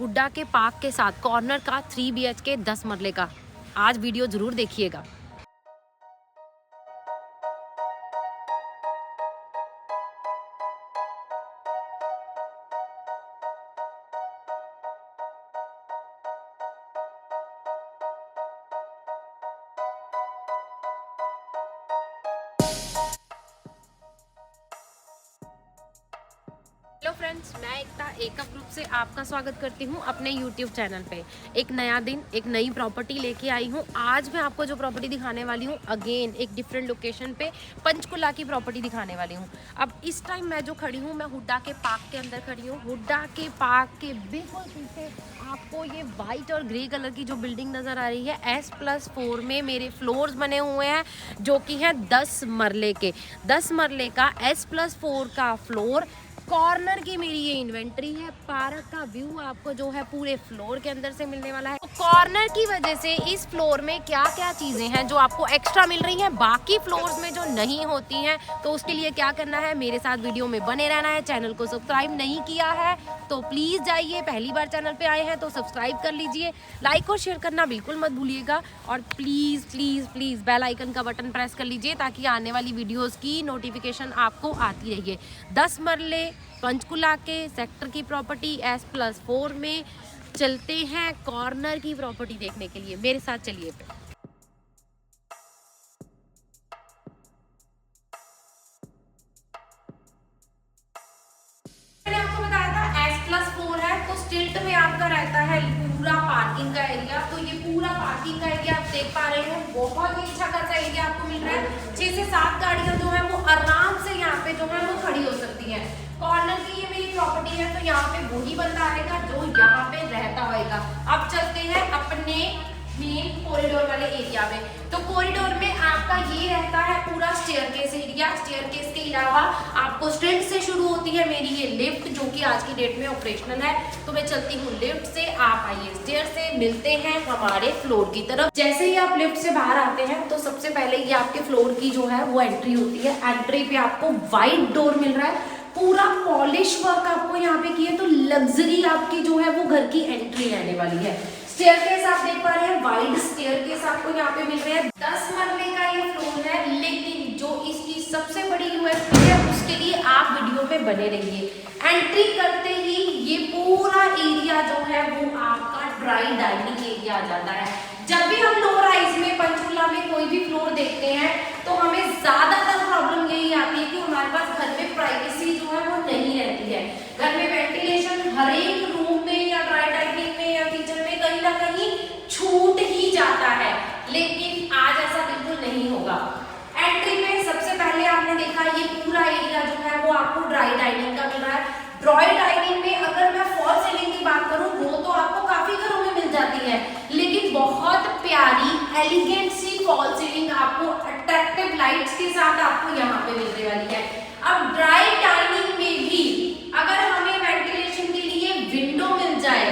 हुड्डा के पार्क के साथ कॉर्नर का 3 BHK 10 मरले का। आज वीडियो जरूर देखिएगा। हेलो फ्रेंड्स, मैं एकता एकअप ग्रुप से आपका स्वागत करती हूं अपने यूट्यूब चैनल पे। एक नया दिन, एक नई प्रॉपर्टी लेके आई हूं। आज मैं आपको जो प्रॉपर्टी दिखाने वाली हूं, अगेन एक डिफरेंट लोकेशन पे पंचकुला की प्रॉपर्टी दिखाने वाली हूं। अब इस टाइम मैं जो खड़ी हूं, मैं हुड्डा के पार्क के अंदर खड़ी हूं। हुड्डा के पार्क के बिल्कुल पीछे आपको ये वाइट और ग्रे कलर की जो बिल्डिंग नज़र आ रही है, S+4 में मेरे फ्लोर्स बने हुए हैं, जो कि हैं 10 मरले के। 10 मरले का S+4 का फ्लोर, कॉर्नर की मेरी ये इन्वेंट्री है। पार्क का व्यू आपको जो है पूरे फ्लोर के अंदर से मिलने वाला है। तो कॉर्नर की वजह से इस फ्लोर में क्या क्या चीज़ें हैं जो आपको एक्स्ट्रा मिल रही हैं, बाकी फ्लोर्स में जो नहीं होती हैं। तो उसके लिए क्या करना है, मेरे साथ वीडियो में बने रहना है। चैनल को सब्सक्राइब नहीं किया है तो प्लीज़ जाइए, पहली बार चैनल पे आए हैं तो सब्सक्राइब कर लीजिए। लाइक और शेयर करना बिल्कुल मत भूलिएगा, और please please please bell icon का बटन प्रेस कर लीजिए ताकि आने वाली वीडियोज़ की नोटिफिकेशन आपको आती रहिए। 10 मरले पंचकुला के सेक्टर की प्रॉपर्टी S+4 में। चलते हैं कॉर्नर की प्रॉपर्टी देखने के लिए, मेरे साथ चलिए। मैंने आपको बताया था S+4 है, तो स्टिल्ट में आपका रहता है पूरा पार्किंग का एरिया। तो ये पूरा पार्किंग का एरिया आप देख पा रहे हैं, बहुत ही अच्छा खासा एरिया आपको मिल रहा है। 6 से 7 गाड़ियां जो है वो आराम से यहाँ पे जो है वो खड़ी हो सकती है। कॉर्नर की ये मेरी प्रॉपर्टी है, तो यहाँ पे वही बंदा आएगा जो यहाँ पे रहता होगा। अब चलते हैं अपने मेन कॉरिडोर वाले एरिया में। तो कॉरिडोर में आपका ये रहता है पूरा स्टेयरकेस एरिया। स्टेयरकेस के अलावा आपको स्ट्रेट से शुरू होती है मेरी ये लिफ्ट, जो कि आज की डेट में ऑपरेशनल है। तो मैं चलती हूँ लिफ्ट से, आप आइए स्टेयर से, मिलते हैं हमारे फ्लोर की तरफ। जैसे ही आप लिफ्ट से बाहर आते हैं तो सबसे पहले ये आपके फ्लोर की जो है वो एंट्री होती है। एंट्री पे आपको व्हाइट डोर मिल रहा है, पूरा पॉलिश वर्क आपको यहाँ पे किया, तो लग्जरी आपकी जो है वो घर की एंट्री रहने वाली है। स्टेयरकेस आप देख पा रहे हैं, वाइड स्टेयरकेस आपको यहाँ पे मिल रहे हैं। 10 मरले का ये फ्लोर है, लेकिन जो इसकी सबसे बड़ी यूएसपी है उसके लिए आप वीडियो में बने रहिए। एंट्री करते ही ये पूरा एरिया जो है वो आपका ड्राई डाइनिंग एरिया आ जाता है। जब भी हम लो राइज में पंचकुला में कोई भी फ्लोर देखते हैं तो हमें ज्यादातर प्रॉब्लम यही आती है कि हमारे पास घर में प्राइवेसी जो है वो नहीं रहती है। घर में वेंटिलेशन हर एक रूम में या ड्राई डाइनिंग में या किचन में कहीं ना कहीं छूट ही जाता है, लेकिन आज ऐसा बिल्कुल नहीं होगा। एंट्री में सबसे पहले आपने देखा ये पूरा एरिया जो है वो आपको ड्राई डाइनिंग का मिल रहा है। ड्राई डाइनिंग में अगर मैं फॉल सीलिंग की बात करूं, वो तो आपको काफी घरों में मिल जाती है, लेकिन बहुत प्यारी एलिगेंट सी फॉल सीलिंग आपको अट्रैक्टिव लाइट्स के साथ आपको यहाँ पे मिलने वाली है। अब ड्राई डाइनिंग में भी अगर हमें वेंटिलेशन के लिए विंडो मिल जाए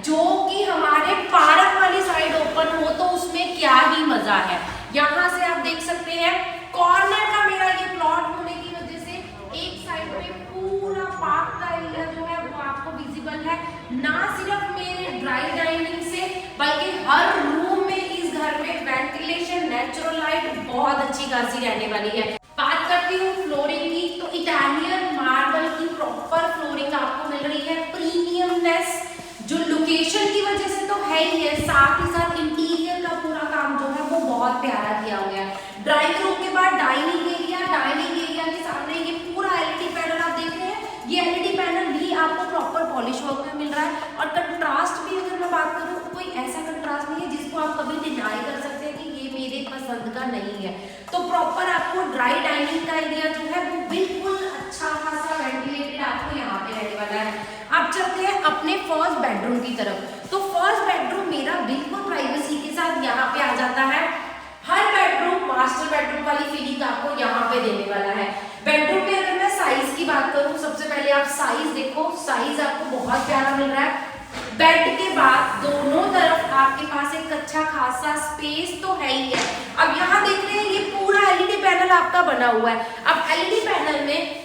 जो कि हमारे पार्क वाली साइड ओपन हो, तो उसमें क्या ही मजा है। यहाँ से आप देख सकते हैं कॉर्नर का मेरा ये प्लॉट होने की वजह से एक साइड पे पूरा पार्क का एरिया जो है वो आपको विजिबल है। ना सिर्फ मेरे ड्राई डाइनिंग से, बल्कि हर रूम में इस घर में वेंटिलेशन, नेचुरल लाइट बहुत अच्छी खासी रहने वाली है। बात करती हूँ फ्लोरिंग की, तो इटालियन मार्बल की प्रॉपर फ्लोरिंग आपको मिल रही है। प्रीमियमनेस जो लोकेशन की वजह से तो है ही है, साथ ही साथ इंटीरियर का पूरा काम जो है वो बहुत प्यारा किया हुआ है। ड्राइंग रूम के बाद डाइनिंग एरिया के सामने ये पूरा एलईडी पैनल आप देख रहे हैं। ये एलईडी पैनल भी आपको प्रॉपर पॉलिश वर्क में मिल रहा है। और कंट्रास्ट भी अगर मैं बात करूँ तो कोई ऐसा कंट्रास्ट नहीं है जिसको आप कभी डिनाई कर सकते हैं कि ये मेरे पसंद का नहीं है। तो प्रॉपर आपको ड्राई डाइनिंग का एरिया जो है वो बिल्कुल अच्छा खासा वेंटिलेटेड आपको यहाँ पे रहने वाला है। अब चलते हैं अपने फर्स्ट बेडरूम की तरफ। तो फर्स्ट बेडरूम मेरा बिल्कुल प्राइवेसी के साथ यहाँ पे आ जाता है। हर बेडरूम मास्टर बेडरूम वाली फीलिंग आपको यहाँ पे देने वाला है। बेडरूम में अगर मैं साइज की बात करूँ, सबसे पहले आप साइज देखो, साइज आपको बहुत प्यारा मिल रहा है। बेड के बाद दोनों तरफ आपके पास एक अच्छा खासा स्पेस तो है ही है। अब यहाँ देख रहे हैं ये पूरा एलईडी पैनल आपका बना हुआ है। अब एलईडी पैनल में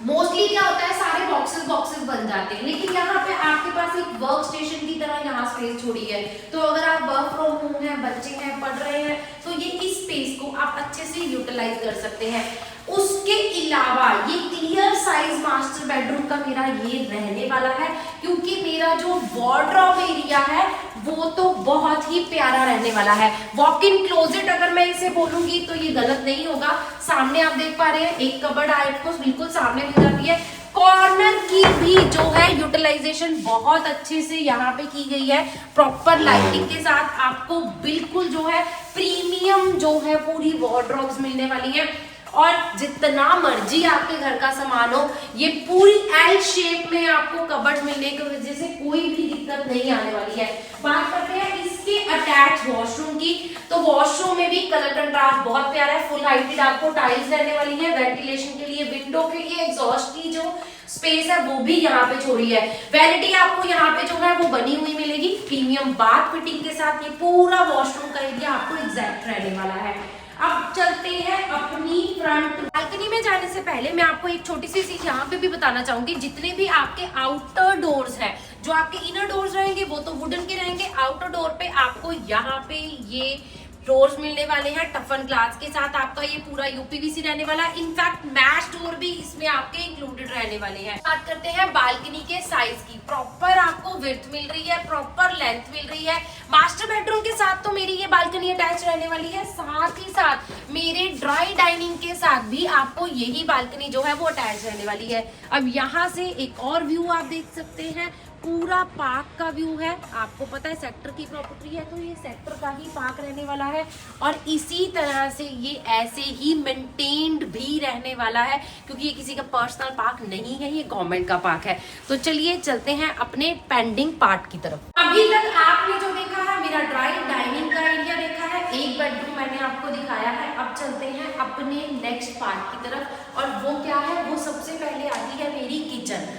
मोस्टली क्या होता है, सारे बॉक्सेस बॉक्सेस बन जाते हैं, लेकिन यहाँ पे आपके पास एक वर्क स्टेशन की तरह यहाँ स्पेस छोड़ी है। तो अगर आप वर्क फ्रॉम होम है, बच्चे हैं, पढ़ रहे हैं, तो ये इस स्पेस को आप अच्छे से यूटिलाइज कर सकते हैं। उसके अलावा ये क्लियर साइज मास्टर बेडरूम का मेरा ये रहने वाला है, क्योंकि मेरा जो वार्डरोब एरिया है वो तो बहुत ही प्यारा रहने वाला है। वॉक इन क्लोजेट अगर मैं इसे बोलूंगी तो ये गलत नहीं होगा। सामने आप देख पा रहे हैं एक कबर्ड आपको बिल्कुल सामने मिल जाती है। कॉर्नर की भी जो है यूटिलाइजेशन बहुत अच्छे से यहाँ पे की गई है, प्रॉपर लाइटिंग के साथ आपको बिल्कुल जो है प्रीमियम जो है पूरी वार्डरोब्स मिलने वाली है। और जितना मर्जी आपके घर का सामान हो, ये पूरी एल शेप में आपको कबर्ड मिलने की वजह से कोई भी दिक्कत नहीं आने वाली है। बात करते हैं इसके अटैच वॉशरूम की, तो वॉशरूम में भी कलर कंट्रास्ट बहुत प्यारा है। फुल हाइटेड आपको टाइल्स रहने वाली है, वेंटिलेशन के लिए, विंडो के लिए, एग्जॉस्ट की जो स्पेस है वो भी यहाँ पे छोड़ी है। वैनिटी आपको यहाँ पे जो है वो बनी हुई मिलेगी प्रीमियम बाथ फिटिंग के साथ। ये पूरा वॉशरूम का एरिया आपको एग्जैक्ट रहने वाला है। अब चलते हैं अपनी फ्रंट बालकनी में जाने से पहले मैं आपको एक छोटी सी चीज यहाँ पे भी बताना चाहूंगी। जितने भी आपके आउटर डोर्स हैं, जो आपके इनर डोर्स रहेंगे वो तो वुडन के रहेंगे, आउटर डोर पे आपको यहाँ पे ये डोर्स मिलने वाले हैं टफन ग्लास के साथ। आपका ये पूरा यूपीवीसी रहने वाला है, इनफैक्ट मैश डोर भी इसमें आपके इंक्लूडेड रहने वाले हैं। बात करते हैं बालकनी के साइज की, प्रॉपर आपको विड्थ मिल रही है, प्रॉपर लेंथ मिल रही है। मास्टर बेडरूम के साथ तो मेरी ये बालकनी अटैच रहने वाली है, साथ ही साथ मेरे ड्राई डाइनिंग के साथ भी आपको यही बालकनी जो है वो अटैच रहने वाली है। अब यहाँ से एक और व्यू आप देख सकते हैं, पूरा पार्क का व्यू है। आपको पता है सेक्टर की प्रॉपर्टी है तो ये सेक्टर का ही पार्क रहने वाला है, और इसी तरह से ये ऐसे ही मेंटेन्ड भी रहने वाला है, क्योंकि ये किसी का पर्सनल पार्क नहीं है, ये गवर्नमेंट का पार्क है। तो चलिए चलते हैं अपने पेंडिंग पार्ट की तरफ। अभी तक आपने जो देखा है मेरा ड्राई डाइनिंग का एरिया देखा है, एक बेडरूम मैंने आपको दिखाया है। अब चलते हैं अपने नेक्स्ट पार्ट की तरफ, और वो क्या है, वो सबसे पहले आती है मेरी किचन।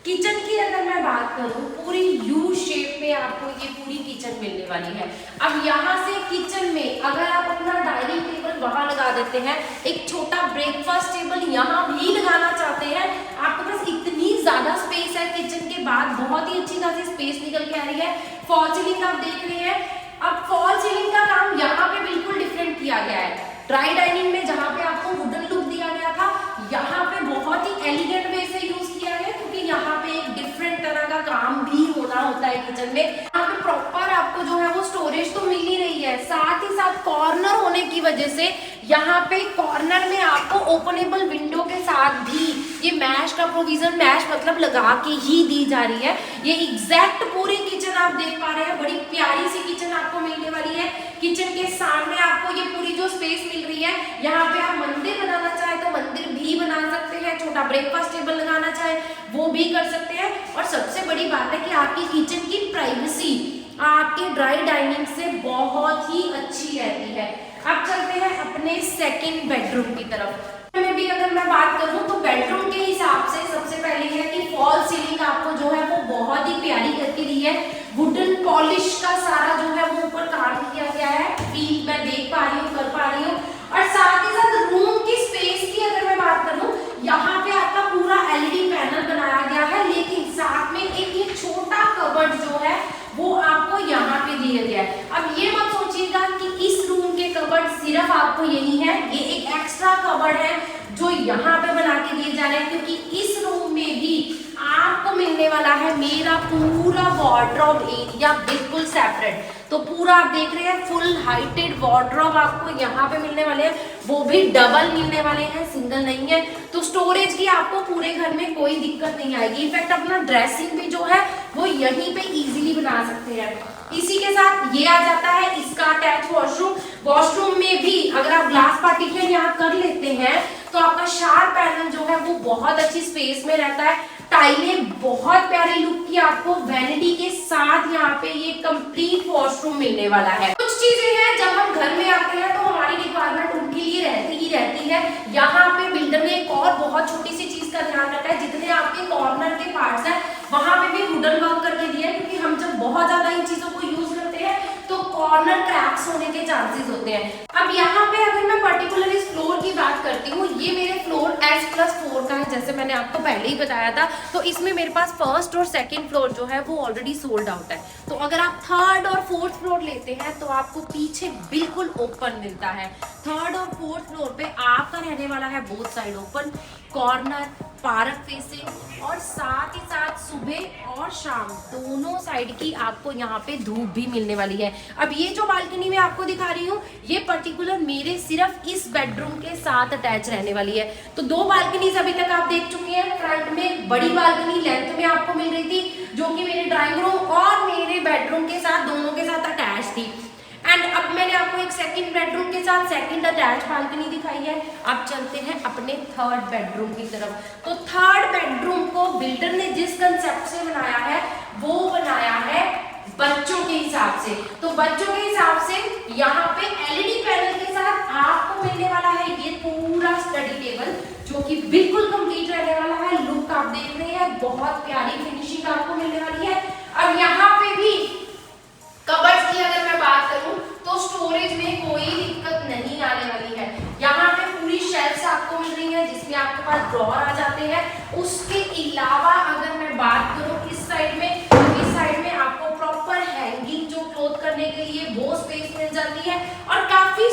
किचन की अगर मैं बात करूं, पूरी यू शेप में आपको ये पूरी किचन मिलने वाली है। अब यहाँ से किचन में अगर आप अपना डाइनिंग टेबल वहां लगा देते हैं, एक छोटा ब्रेकफास्ट टेबल यहाँ भी लगाना चाहते हैं, आपके पास इतनी ज्यादा स्पेस है किचन के बाद, बहुत ही अच्छी खासी स्पेस निकल के आ रही है। फॉल सीलिंग आप देख रहे हैं, अब फॉल सीलिंग का काम यहाँ पे बिल्कुल डिफरेंट किया गया है। ड्राई डाइनिंग में जहाँ पे आपको वुडन लुक दिया गया था, यहाँ पे बहुत ही एलिगेंट वे से यूज किया गया, क्योंकि यहाँ पे एक डिफरेंट तरह का काम भी होना होता है किचन में। यहाँ पे प्रॉपर आपको जो है वो स्टोरेज तो मिल ही रही है, साथ ही साथ कॉर्नर होने की वजह से यहाँ पे कॉर्नर में आपको ओपनेबल विंडो के साथ भी ये मैश का प्रोविजन, मैश मतलब लगा के ही दी जा रही है। ये एग्जैक्ट पूरी किचन आप देख पा रहे हैं, बड़ी प्यारी सी किचन आपको मिलने वाली है। किचन के सामने आपको ये पूरी जो स्पेस मिल रही है, यहाँ पे आप मंदिर बनाना चाहे तो मंदिर भी बना सकते हैं, छोटा ब्रेकफास्ट टेबल लगाना चाहे वो भी कर सकते हैं। और सबसे बड़ी बात है कि आपकी किचन की प्राइवेसी आपके ड्राई डाइनिंग से बहुत ही अच्छी रहती है। अब चलते हैं अपने सेकंड बेडरूम की तरफ। में भी अगर मैं बात करूं तो बेडरूम के हिसाब से सबसे पहले है कि फॉल सीलिंग आपको जो है वो बहुत ही प्यारी करके दी है। वुडन पॉलिश का सारा जो है वो ऊपर काम किया गया है, फील मैं देख पा रही हूँ, कर पा रही हूँ। और साथ ही साथ रूम की स्पेस की अगर मैं बात करूं, यहाँ पे आपका पूरा एलईडी पैनल बनाया गया है, लेकिन साथ में एक ये छोटा कबर्ड जो है वो आपको यहाँ पे दिया गया है। अब ये मत सोचिएगा कि इस रूम के कबर्ड सिर्फ आपको यही है, ये एक एक्स्ट्रा कबर्ड है जो यहाँ पे बना के दिए जा रहे हैं, क्योंकि इस रूम में भी आपको मिलने वाला है मेरा पूरा वार्डरोब एरिया बिल्कुल सेपरेट। तो पूरा आप देख रहे हैं फुल हाइटेड वार्डरोब आपको यहाँ पे मिलने वाले हैं, वो भी डबल मिलने वाले हैं, सिंगल नहीं है। तो स्टोरेज की आपको पूरे घर में कोई दिक्कत नहीं आएगी। इनफैक्ट अपना ड्रेसिंग भी जो है वो यहीं पे इजीली बना सकते हैं। इसी के साथ ये आ जाता है इसका अटैच वॉशरूम। वॉशरूम में भी अगर आप ग्लास पार्टीशन यहाँ कर लेते हैं तो आपका शार्प पैनल जो है वो बहुत अच्छी स्पेस में रहता है। टाइलें बहुत प्यारी लुक की आपको वैनिटी के साथ यहाँ पे ये कंप्लीट वॉशरूम मिलने वाला है। कुछ चीजें हैं जब हम घर में आते हैं तो हमारी रिक्वायरमेंट उनके लिए रहती ही रहती है। यहाँ पे बिल्डर ने एक और बहुत छोटी सी चीज का ध्यान रखा है, जितने आपके कॉर्नर के पार्ट्स हैं वहां पे भी वुडन वर्क करके दिया है, क्योंकि हम जब बहुत ज्यादा इन चीजों को यूज करते हैं तो कॉर्नर क्रैक्स होने के चांसेस होते हैं। अब यहाँ पे अगर मैं पर्टिकुलर इस फ्लोर की बात करती हूँ, ये मेरे फ्लोर S+4 का है, जैसे मैंने आपको पहले ही बताया था। तो इसमें मेरे पास फर्स्ट और सेकंड फ्लोर जो है वो ऑलरेडी सोल्ड आउट है। तो अगर आप थर्ड और फोर्थ फ्लोर लेते हैं तो आपको पीछे बिल्कुल ओपन मिलता है। थर्ड और फोर्थ फ्लोर पे आपका रहने वाला है both side open, corner, park facing, और साथ ही साथ सुबह और शाम दोनों साइड की आपको यहाँ पे धूप भी मिलने वाली है। अब ये जो बालकनी मैं आपको दिखा रही हूँ, ये पर्टिकुलर मेरे सिर्फ इस बेडरूम के साथ अटैच रहने वाली है। तो 2 बालकनीज अभी तक आप देख चुके हैं। फ्रंट में बड़ी बालकनी लेंथ में आपको मिल रही थी, जो कि मेरे ड्राइंग रूम और मेरे बेडरूम के साथ दोनों के साथ अटैच थी। एंड अब मैंने आपको एक सेकंड बेडरूम के साथ सेकंड अटैच बालकनी दिखाई है। अब चलते हैं अपने थर्ड बेडरूम की तरफ। तो थर्ड बेडरूम को बिल्डर ने जिस कंसेप्ट से बनाया है वो बनाया है बच्चों के हिसाब से। तो बच्चों के हिसाब से यहाँ पे एलईडी पैनल के साथ आपको मिलने वाला है ये पूरा स्टडी टेबल, जो कि बिल्कुल कंप्लीट रहने वाला है। लुक आप देख रहे हैं, बहुत प्यारी फिनिशिंग आपको मिलने वाली है। अब यहाँ पे भी कबर्ड्स की अगर मैं बात करूं तो स्टोरेज में कोई दिक्कत नहीं आने वाली है। यहाँ पे पूरी शेल्फ्स आपको मिल रही है जिसमें आपके पास ड्रॉअर आ जाते हैं। उसके अलावा अगर मैं बात करूं इस साइड में, तो इस साइड में आपको प्रॉपर हैंगिंग जो क्लोथ करने के लिए वो स्पेस मिल जाती है, और काफी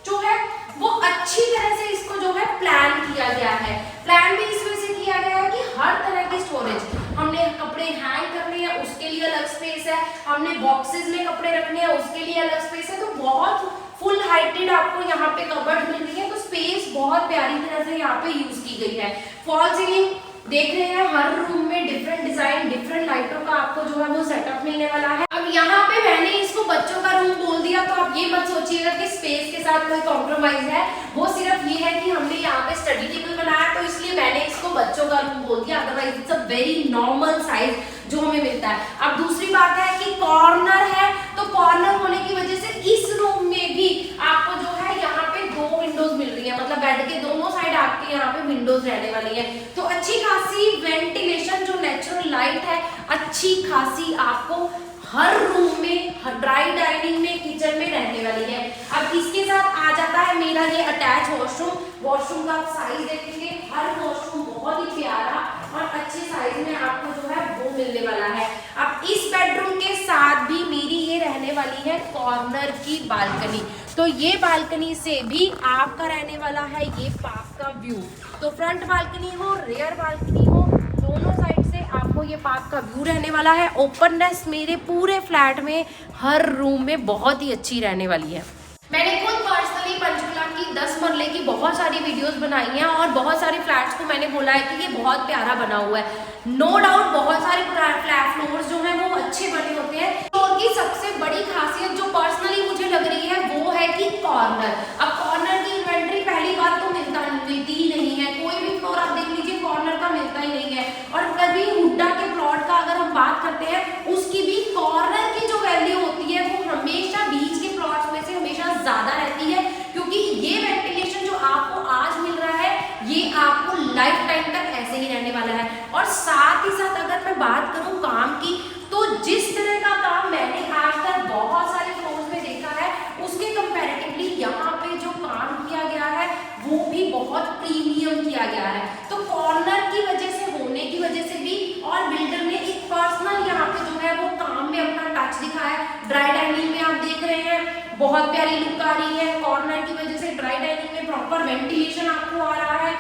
जो है वो अच्छी तरह से इसको जो है प्लान किया गया है। प्लान भी इस वजह से किया गया है कि हर तरह की स्टोरेज, हमने कपड़े हैंग करने हैं उसके लिए अलग स्पेस है, हमने बॉक्सेस में कपड़े रखने हैं उसके लिए अलग स्पेस है। तो बहुत फुल हाइटेड आपको यहाँ पे कबर्ड मिल रही है। तो स्पेस बहुत प्यारी तरह से यहाँ पे यूज की गई है। फॉल सीलिंग देख रहे हैं, हर रूम में डिफरेंट डिजाइन, डिफरेंट लाइटों का आपको जो है वो सेटअप मिलने वाला है। अब यहाँ पे मैंने इसको बच्चों का रूम बोल दिया, तो आप ये मत सोचिएगा कि स्पेस के साथ कोई कॉम्प्रोमाइज है। वो सिर्फ ये है कि हमने यहाँ पे स्टडी टेबल बनाया तो इसलिए मैंने इसको बच्चों का रूम बोल दिया, otherwise it's a very normal size जो हमें मिलता है। अब दूसरी बात है कि कॉर्नर है, तो कॉर्नर होने की वजह से इस रूम में भी आपको जो है यहाँ पे 2 विंडोज मिल रही है, मतलब बेड के दोनों साइड आपके यहाँ पे विंडोज रहने वाली है। तो अच्छी खासी वेंटिलेशन, जो नेचुरल लाइट है, अच्छी खासी आपको हर रूम में, ड्राई डाइनिंग में, किचन में रहने वाली है। अब इसके साथ आ जाता है मेरा ये अटैच वॉशरूम। वॉशरूम का आप साइज देखेंगे, हर वॉशरूम बहुत ही प्यारा और अच्छे साइज में आपको जो है वो मिलने वाला है। अब इस बेडरूम के साथ भी मेरी ये रहने वाली है कॉर्नर की बालकनी। तो ये बालकनी से भी आपका रहने वाला है ये पार्क का व्यू। तो फ्रंट बालकनी हो, रेयर बालकनी हो, दोनों साइड से आपको ये पार्क का व्यू रहने वाला है। ओपननेस मेरे पूरे फ्लैट में, हर रूम में बहुत ही अच्छी रहने वाली है। मैंने खुद पर्सनली पंचकुला की 10 मरले की बहुत सारी वीडियोस बनाई हैं और बहुत सारे फ्लैट्स को मैंने बोला है कि ये बहुत प्यारा बना हुआ है। नो डाउट बहुत सारे फ्लैट फ्लोर्स जो हैं वो अच्छे बने होते हैं। फ्लोर की सबसे बड़ी खासियत जो पर्सनली मुझे लग रही है वो है कि कॉर्नर। अब कॉर्नर की इन्वेंट्री पहली बात तो मिलती ही नहीं है, कोई भी फ्लोर आप देख लीजिए कॉर्नर का मिलता ही नहीं है। और कभी हुड्डा के प्लॉट का अगर हम बात करते हैं उसकी भी कॉर्नर की जो वैल्यू होती है वो हमेशा बीच के प्लॉट्स में से हमेशा ज्यादा रहती है, क्योंकि ये वेंटिलेशन जो आपको आज मिल रहा है ये आपको लाइफ टाइम तक ऐसे ही रहने वाला है। और साथ ही साथ अगर मैं बात करूं काम की, तो जिस तरह का काम मैंने आज तक बहुत सारे फ्लोर्स में देखा है उसके कंपैरेटिवली यहाँ पे जो काम किया गया है वो भी बहुत प्रीमियम किया गया है। तो कॉर्नर की वजह से, होने की वजह से भी, और बिल्डर ने एक पर्सनल यहाँ पे जो है वो काम में अपना टच दिखाया है। ड्राई डाइनिंग में आप देख रहे हैं बहुत प्यारी लुक आ रही है, कॉर्नर की वजह से ड्राई डाइनिंग में प्रॉपर वेंटिलेशन आपको आ रहा है।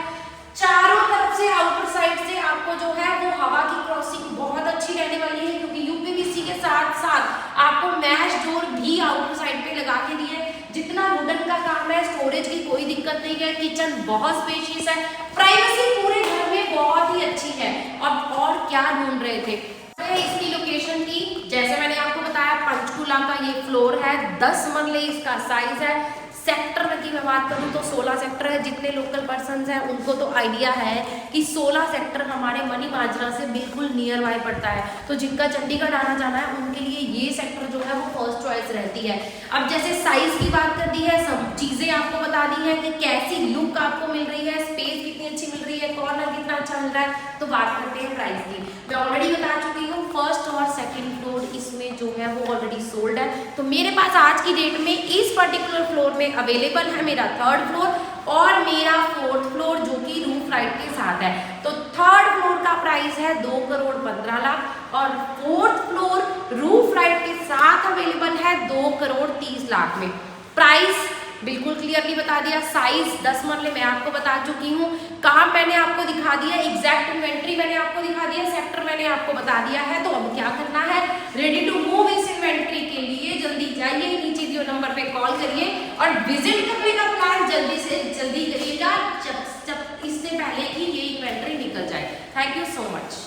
चारों तरफ से आउटर साइड से आपको जो है वो हवा की क्रॉसिंग बहुत अच्छी रहने वाली है, क्योंकि यूपीवीसी के साथ साथ आपको मैश डोर भी आउटर साइड पे लगा के दिए। जितना वुडन का काम है, स्टोरेज की कोई दिक्कत नहीं है, किचन बहुत स्पेशियस है, प्राइवेसी पूरे घर में बहुत ही अच्छी है। अब और क्या ढूंढ रहे थे इसकी लोकेशन की, जैसे मैंने आपको बताया पंचकुला का ये फ्लोर है, 10 मरले इसका साइज है। सेक्टर की मैं बात करूँ तो 16 सेक्टर है। जितने लोकल पर्सन्स हैं उनको तो आइडिया है कि 16 सेक्टर हमारे मनी माजरा से बिल्कुल नियर बाय पड़ता है। तो जिनका चंडीगढ़ आना जाना है उनके लिए ये सेक्टर जो है वो फर्स्ट चॉइस रहती है। अब जैसे साइज की बात कर दी है, सब चीज़ें आपको बता दी है कि कैसी लुक आपको मिल रही है, स्पेस कितनी अच्छी मिल रही है, कॉर्नर कितना अच्छा मिल रहा है। तो बात करते हैं प्राइस की। मैं ऑलरेडी बता चुकी हूँ फर्स्ट और सेकेंड फ्लोर इसमें जो है वो ऑलरेडी सोल्ड है। तो मेरे पास आज की डेट में इस पर्टिकुलर फ्लोर में अवेलेबल है मेरा 3rd फ्लोर और मेरा 4th फ्लोर जो कि रूफ राइट के साथ है। तो 3rd फ्लोर का प्राइस है 2,15,00,000 और 4th फ्लोर रूफ राइट के साथ अवेलेबल है 2,30,00,000 में। प्राइस बिल्कुल क्लियरली बता दिया, साइज 10 मरले मैं आपको बता चुकी हूँ, काम मैंने आपको दिखा दिया, एग्जैक्ट इन्वेंट्री मैंने आपको दिखा दिया, सेक्टर मैंने आपको बता दिया है। तो अब क्या करना है, रेडी टू मूव इस इन्वेंट्री के लिए जल्दी जाइए, नीचे दिए नंबर पे कॉल करिए और विजिट करने का प्लान जल्दी से जल्दी करिएगा जब इससे पहले कि ये इन्वेंट्री निकल जाए। Thank you so much.